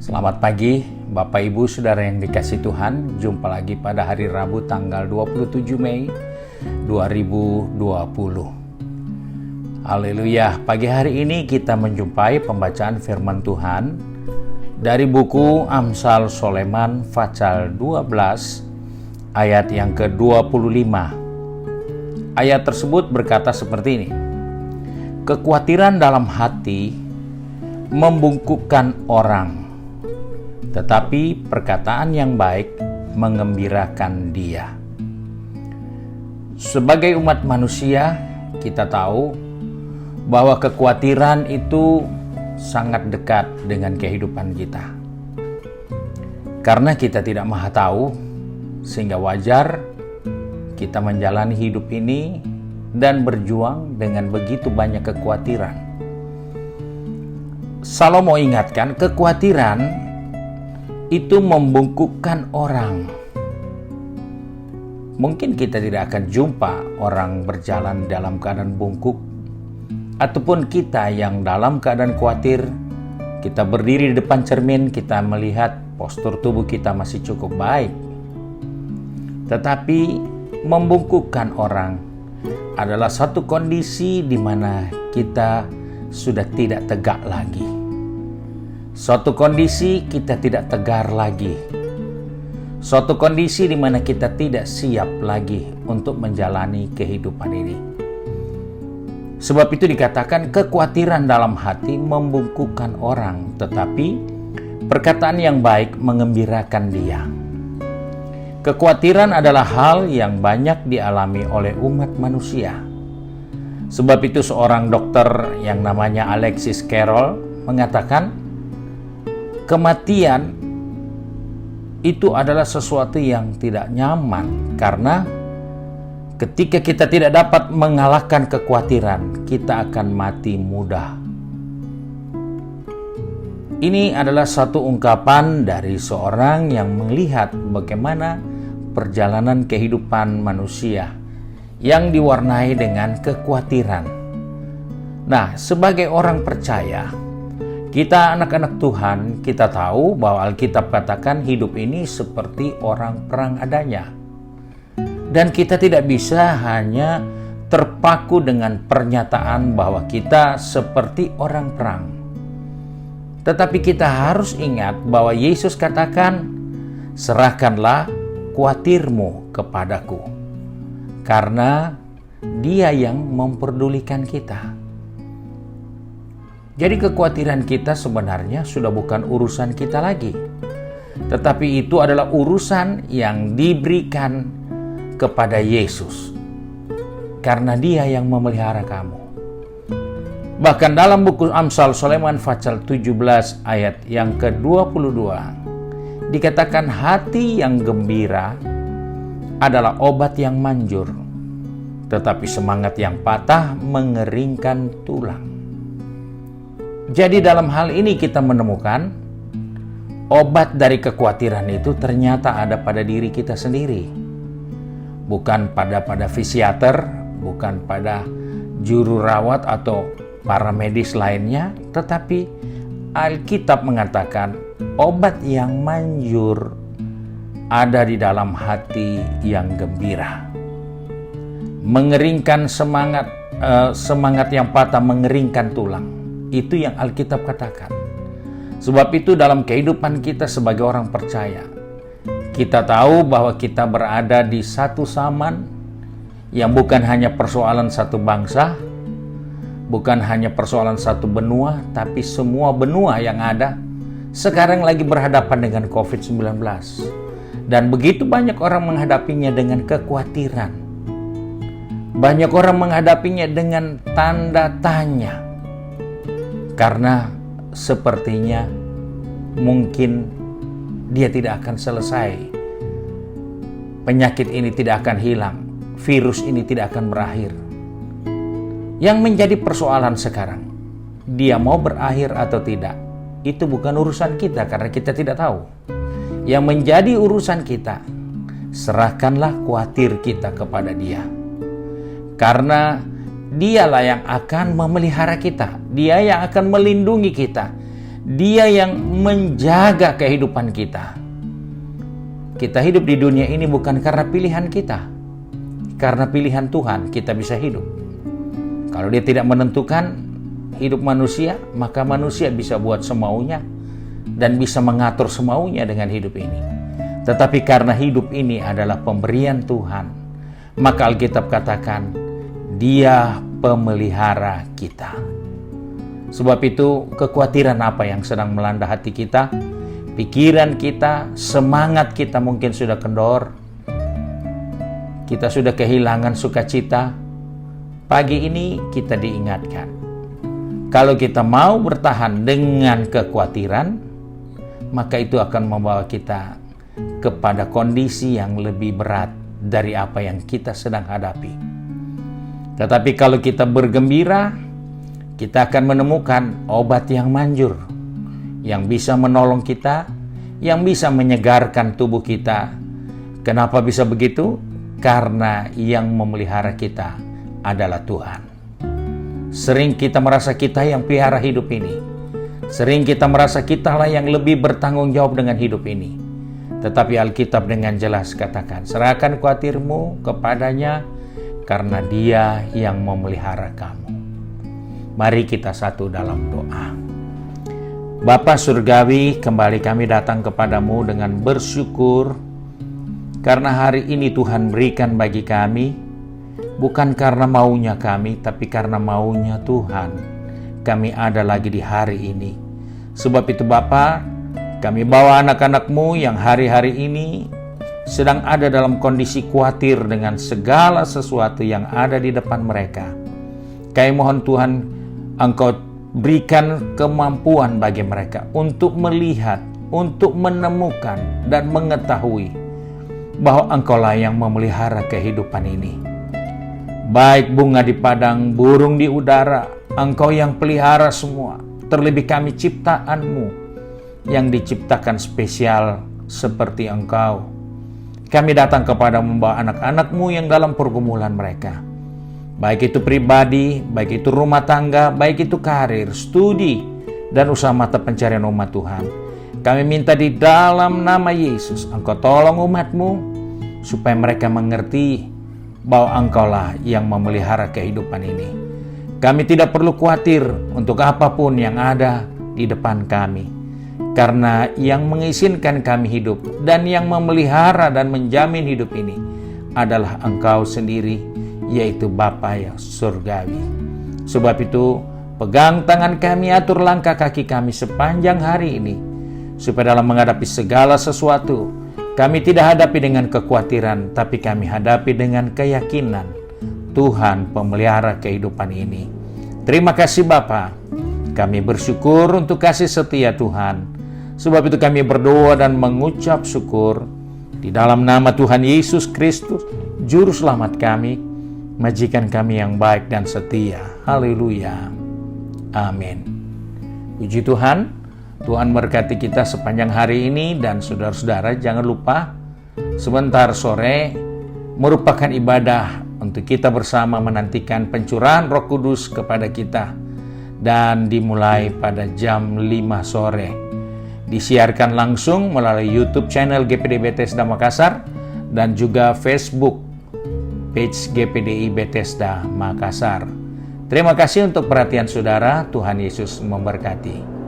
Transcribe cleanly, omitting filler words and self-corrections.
Selamat pagi, Bapak Ibu Saudara yang dikasihi Tuhan. Jumpa lagi pada hari Rabu tanggal 27 Mei 2020. Haleluya, pagi hari ini kita menjumpai pembacaan firman Tuhan dari buku Amsal Soleman pasal 12 ayat yang ke-25. Ayat tersebut berkata seperti ini: kekhawatiran dalam hati membungkukkan orang, tetapi perkataan yang baik mengembirakan dia. Sebagai umat manusia, kita tahu bahwa kekhawatiran itu sangat dekat dengan kehidupan kita. Karena kita tidak maha tahu, sehingga wajar kita menjalani hidup ini dan berjuang dengan begitu banyak kekhawatiran. Salomo ingatkan, kekhawatiran itu membungkukkan orang. Mungkin kita tidak akan jumpa orang berjalan dalam keadaan bungkuk, ataupun kita yang dalam keadaan khawatir, kita berdiri di depan cermin, kita melihat postur tubuh kita masih cukup baik. Tetapi membungkukkan orang adalah satu kondisi di mana kita sudah tidak tegak lagi. Suatu kondisi kita tidak tegar lagi. Suatu kondisi di mana kita tidak siap lagi untuk menjalani kehidupan ini. Sebab itu dikatakan kekhawatiran dalam hati membungkukkan orang, tetapi perkataan yang baik mengembirakan dia. Kekhawatiran adalah hal yang banyak dialami oleh umat manusia. Sebab itu seorang dokter yang namanya Alexis Carrel mengatakan, kematian itu adalah sesuatu yang tidak nyaman, karena ketika kita tidak dapat mengalahkan kekhawatiran, kita akan mati mudah. Ini adalah satu ungkapan dari seorang yang melihat bagaimana perjalanan kehidupan manusia yang diwarnai dengan kekhawatiran. Nah, sebagai orang percaya, kita anak-anak Tuhan, kita tahu bahwa Alkitab katakan hidup ini seperti orang perang adanya. Dan kita tidak bisa hanya terpaku dengan pernyataan bahwa kita seperti orang perang. Tetapi kita harus ingat bahwa Yesus katakan, serahkanlah khawatirmu kepadaku, karena Dia yang memperdulikan kita. Jadi kekhawatiran kita sebenarnya sudah bukan urusan kita lagi, tetapi itu adalah urusan yang diberikan kepada Yesus, karena Dia yang memelihara kamu. Bahkan dalam buku Amsal Soleman pasal 17 ayat yang ke-22 dikatakan, hati yang gembira adalah obat yang manjur, tetapi semangat yang patah mengeringkan tulang. Jadi dalam hal ini kita menemukan obat dari kekhawatiran itu ternyata ada pada diri kita sendiri. Bukan pada fisiater, bukan pada juru rawat atau para medis lainnya, tetapi Alkitab mengatakan obat yang manjur ada di dalam hati yang gembira. Mengeringkan semangat yang patah mengeringkan tulang. Itu yang Alkitab katakan. Sebab itu dalam kehidupan kita sebagai orang percaya, kita tahu bahwa kita berada di satu zaman yang bukan hanya persoalan satu bangsa, bukan hanya persoalan satu benua, tapi semua benua yang ada sekarang lagi berhadapan dengan COVID-19. Dan begitu banyak orang menghadapinya dengan kekhawatiran. Banyak orang menghadapinya dengan tanda tanya. Karena sepertinya mungkin dia tidak akan selesai. Penyakit ini tidak akan hilang. Virus ini tidak akan berakhir. Yang menjadi persoalan sekarang, dia mau berakhir atau tidak, itu bukan urusan kita karena kita tidak tahu. Yang menjadi urusan kita, serahkanlah khawatir kita kepada Dia. Karena Dialah yang akan memelihara kita, Dia yang akan melindungi kita, Dia yang menjaga kehidupan kita. Kita hidup di dunia ini bukan karena pilihan kita. Karena pilihan Tuhan kita bisa hidup. Kalau Dia tidak menentukan hidup manusia, maka manusia bisa buat semaunya dan bisa mengatur semaunya dengan hidup ini. Tetapi karena hidup ini adalah pemberian Tuhan, maka Alkitab katakan, Dia pemelihara kita. Sebab itu, kekhawatiran apa yang sedang melanda hati kita, pikiran kita, semangat kita mungkin sudah kendor, kita sudah kehilangan sukacita. Pagi ini kita diingatkan, kalau kita mau bertahan dengan kekhawatiran, maka itu akan membawa kita kepada kondisi yang lebih berat dari apa yang kita sedang hadapi. Tetapi kalau kita bergembira, kita akan menemukan obat yang manjur, yang bisa menolong kita, yang bisa menyegarkan tubuh kita. Kenapa bisa begitu? Karena yang memelihara kita adalah Tuhan. Sering kita merasa kita yang pelihara hidup ini. Sering kita merasa kitalah yang lebih bertanggung jawab dengan hidup ini. Tetapi Alkitab dengan jelas katakan, serahkan khawatirmu kepadanya karena Dia yang memelihara kamu. Mari kita satu dalam doa. Bapa Surgawi, kembali kami datang kepadamu dengan bersyukur karena hari ini Tuhan berikan bagi kami, bukan karena maunya kami, tapi karena maunya Tuhan. Kami ada lagi di hari ini. Sebab itu Bapa, kami bawa anak-anak-Mu yang hari-hari ini sedang ada dalam kondisi khawatir dengan segala sesuatu yang ada di depan mereka. Kami mohon Tuhan, Engkau berikan kemampuan bagi mereka untuk melihat, untuk menemukan dan mengetahui bahwa Engkaulah yang memelihara kehidupan ini. Baik bunga di padang, burung di udara, Engkau yang pelihara semua. Terlebih kami ciptaan-Mu yang diciptakan spesial seperti Engkau. Kami datang kepada membawa anak-anak-Mu yang dalam pergumulan mereka. Baik itu pribadi, baik itu rumah tangga, baik itu karir, studi, dan usaha mata pencarian umat Tuhan. Kami minta di dalam nama Yesus, Engkau tolong umat-Mu, supaya mereka mengerti bahwa Engkaulah yang memelihara kehidupan ini. Kami tidak perlu khawatir untuk apapun yang ada di depan kami, karena yang mengizinkan kami hidup dan yang memelihara dan menjamin hidup ini adalah Engkau sendiri, yaitu Bapa yang surgawi. Sebab itu, pegang tangan kami, atur langkah kaki kami sepanjang hari ini, supaya dalam menghadapi segala sesuatu, kami tidak hadapi dengan kekhawatiran, tapi kami hadapi dengan keyakinan Tuhan pemelihara kehidupan ini. Terima kasih Bapa. Kami bersyukur untuk kasih setia Tuhan. Sebab itu kami berdoa dan mengucap syukur di dalam nama Tuhan Yesus Kristus, Juru Selamat kami, majikan kami yang baik dan setia. Haleluya. Amin. Puji Tuhan. Tuhan berkati kita sepanjang hari ini, dan saudara-saudara jangan lupa sebentar sore merupakan ibadah untuk kita bersama menantikan pencurahan Roh Kudus kepada kita, dan dimulai pada jam 5 sore. Disiarkan langsung melalui YouTube channel GPD Bethesda Makassar dan juga Facebook page GPDI Bethesda Makassar. Terima kasih untuk perhatian saudara. Tuhan Yesus memberkati.